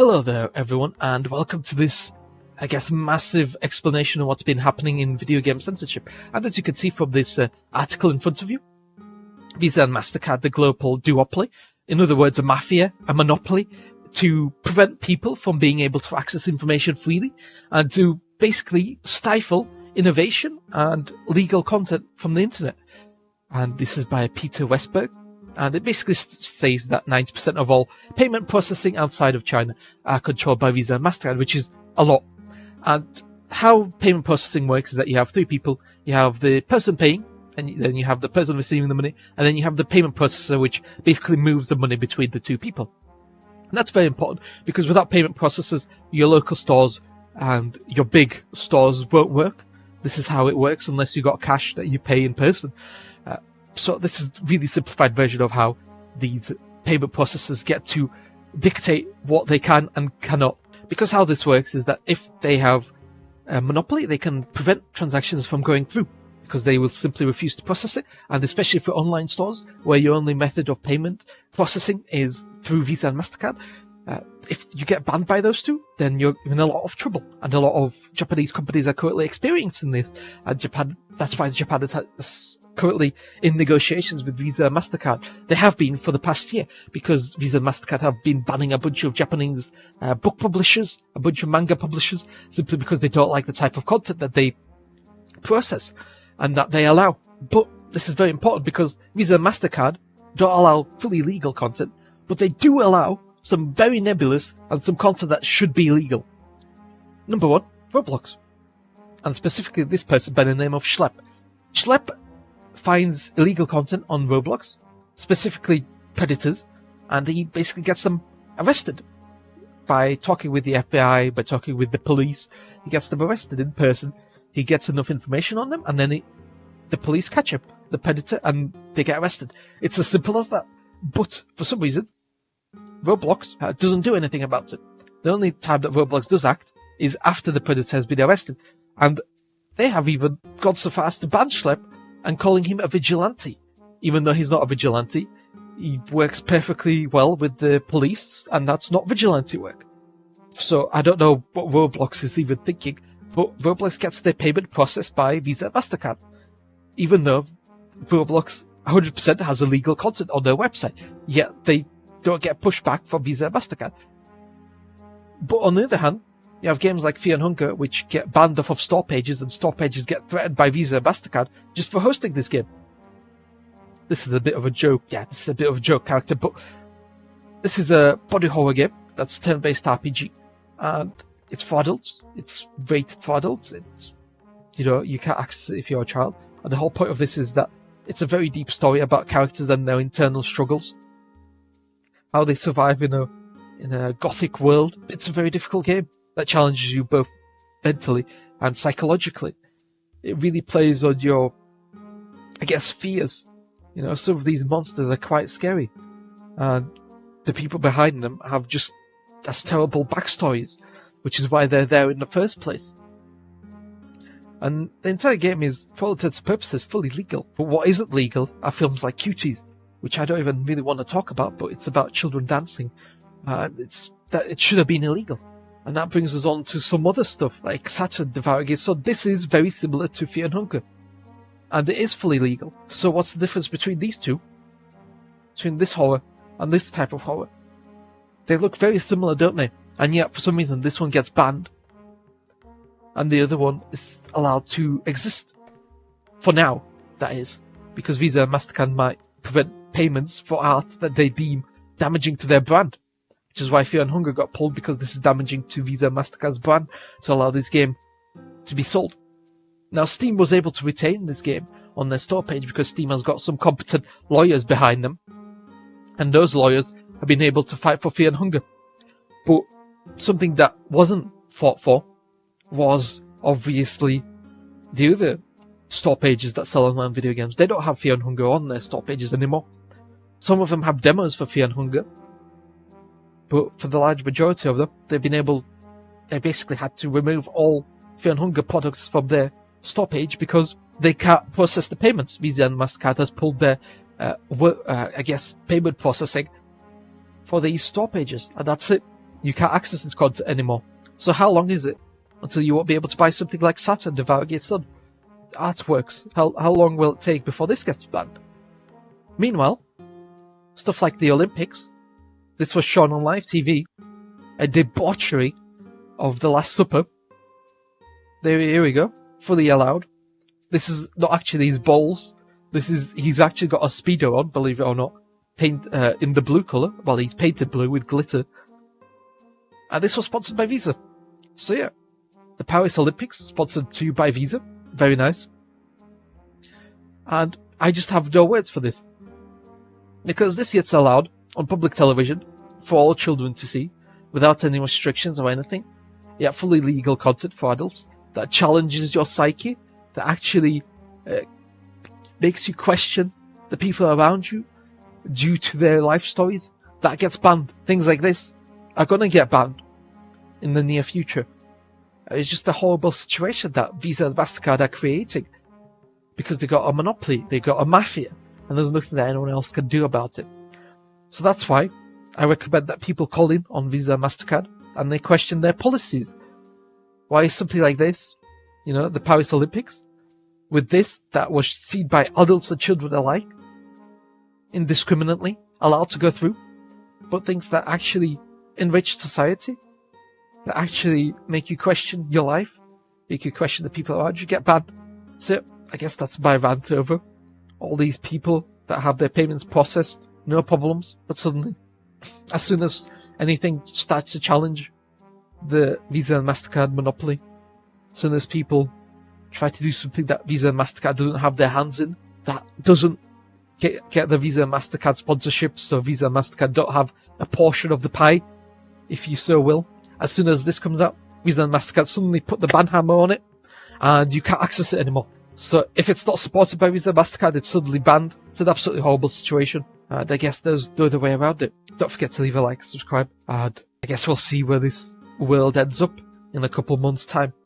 Hello there everyone, and welcome to this, massive explanation of what's been happening in video game censorship. And as you can see from this article in front of you, Visa and Mastercard, the global duopoly, in other words a mafia, a monopoly, to prevent people from being able to access information freely, and to basically stifle innovation and legal content from the internet. And this is by Peter Westberg. And it basically says that 90% of all payment processing outside of China are controlled by Visa and Mastercard, which is a lot. And how payment processing works is that you have three people. You have the person paying, and then you have the person receiving the money, and then you have the payment processor, which basically moves the money between the two people. And that's very important, because without payment processors, your local stores and your big stores won't work. This is how it works unless you got cash that you pay in person. So this is a really simplified version of how these payment processors get to dictate what they can and cannot. Because how this works is that if they have a monopoly, they can prevent transactions from going through, because they will simply refuse to process it. And especially for online stores, where your only method of payment processing is through Visa and Mastercard, if you get banned by those two, then you're in a lot of trouble. And a lot of Japanese companies are currently experiencing this. And that's why Japan is currently in negotiations with Visa and Mastercard. They have been for the past year, because Visa and Mastercard have been banning a bunch of Japanese book publishers, a bunch of manga publishers, simply because they don't like the type of content that they process and that they allow. But this is very important, because Visa and Mastercard don't allow fully legal content, but they do allow some very nebulous and some content that should be illegal. Number one, Roblox. And specifically this person by the name of Schlep. Schlep finds illegal content on Roblox, specifically predators, and he basically gets them arrested by talking with the FBI, by talking with the police. He gets them arrested in person. He gets enough information on them, and then the police catch him, the predator, and they get arrested. It's as simple as that. But for some reason, Roblox doesn't do anything about it. The only time that Roblox does act is after the predator has been arrested. And they have even gone so far as to ban Schlep and calling him a vigilante. Even though he's not a vigilante, he works perfectly well with the police, and that's not vigilante work. So I don't know what Roblox is even thinking, but Roblox gets their payment processed by Visa and Mastercard. Even though Roblox 100% has illegal content on their website, yet they don't get pushback from Visa and Mastercard. But on the other hand, you have games like Fear and Hunger, which get banned off of store pages, and store pages get threatened by Visa and Mastercard just for hosting this game. This is a bit of a joke. Yeah, this is a bit of a joke character, but this is a body horror game that's a turn-based RPG, and it's for adults. It's rated for adults. It's, you can't access it if you're a child. And the whole point of this is that it's a very deep story about characters and their internal struggles, how they survive in a gothic world. It's a very difficult game that challenges you both mentally and psychologically. It really plays on your, fears. Some of these monsters are quite scary, and the people behind them have just as terrible backstories, which is why they're there in the first place. And the entire game is, for all intents and purposes, fully legal. But what isn't legal are films like Cuties, which I don't even really want to talk about, but it's about children dancing. It should have been illegal. And that brings us on to some other stuff, like Saturn Devouring His Son. This is very similar to Fear and Hunger, and it is fully legal. So what's the difference between these two? Between this horror and this type of horror? They look very similar, don't they? And yet, for some reason, this one gets banned, and the other one is allowed to exist. For now, that is. Because Visa and Mastercard might prevent payments for art that they deem damaging to their brand. Which is why Fear and Hunger got pulled, because this is damaging to Visa and Mastercard's brand to allow this game to be sold. Now, Steam was able to retain this game on their store page because Steam has got some competent lawyers behind them. And those lawyers have been able to fight for Fear and Hunger. But something that wasn't fought for was obviously the other store pages that sell online video games. They don't have Fear and Hunger on their store pages anymore. Some of them have demos for Fear and Hunger, but for the large majority of them, they basically had to remove all Fear and Hunger products from their store page because they can't process the payments. Visa and Mastercard has pulled their, payment processing for these store pages, and that's it. You can't access this content anymore. So how long is it until you won't be able to buy something like Saturn, Devouring Your Son, artworks? How long will it take before this gets banned? Meanwhile, stuff like the Olympics, this was shown on live TV, a debauchery of the Last Supper. Here we go, fully allowed. This is not actually his balls. He's actually got a Speedo on, believe it or not, paint in the blue colour. Well, he's painted blue with glitter. And this was sponsored by Visa. So yeah, the Paris Olympics, sponsored to you by Visa. Very nice. And I just have no words for this. Because this gets allowed on public television for all children to see, without any restrictions or anything. Yeah, fully legal content for adults that challenges your psyche, that actually makes you question the people around you due to their life stories. That gets banned. Things like this are going to get banned in the near future. It's just a horrible situation that Visa and Mastercard are creating, because they got a monopoly, they got a mafia, and there's nothing that anyone else can do about it. So that's why I recommend that people call in on Visa and Mastercard and they question their policies. Why is something like this, the Paris Olympics, with this that was seen by adults and children alike, indiscriminately allowed to go through, but things that actually enrich society, that actually make you question your life, make you question the people around you, get banned. So I guess that's my rant over. All these people that have their payments processed, no problems, but suddenly, as soon as anything starts to challenge the Visa and Mastercard monopoly, as soon as people try to do something that Visa and Mastercard doesn't have their hands in, that doesn't get the Visa and Mastercard sponsorship, so Visa and Mastercard don't have a portion of the pie, if you so will. As soon as this comes out, Visa and Mastercard suddenly put the ban hammer on it, and you can't access it anymore. So if it's not supported by Visa and Mastercard, it's suddenly banned. It's an absolutely horrible situation. I guess there's no other way around it. Don't forget to leave a like, subscribe, and I guess we'll see where this world ends up in a couple months' time.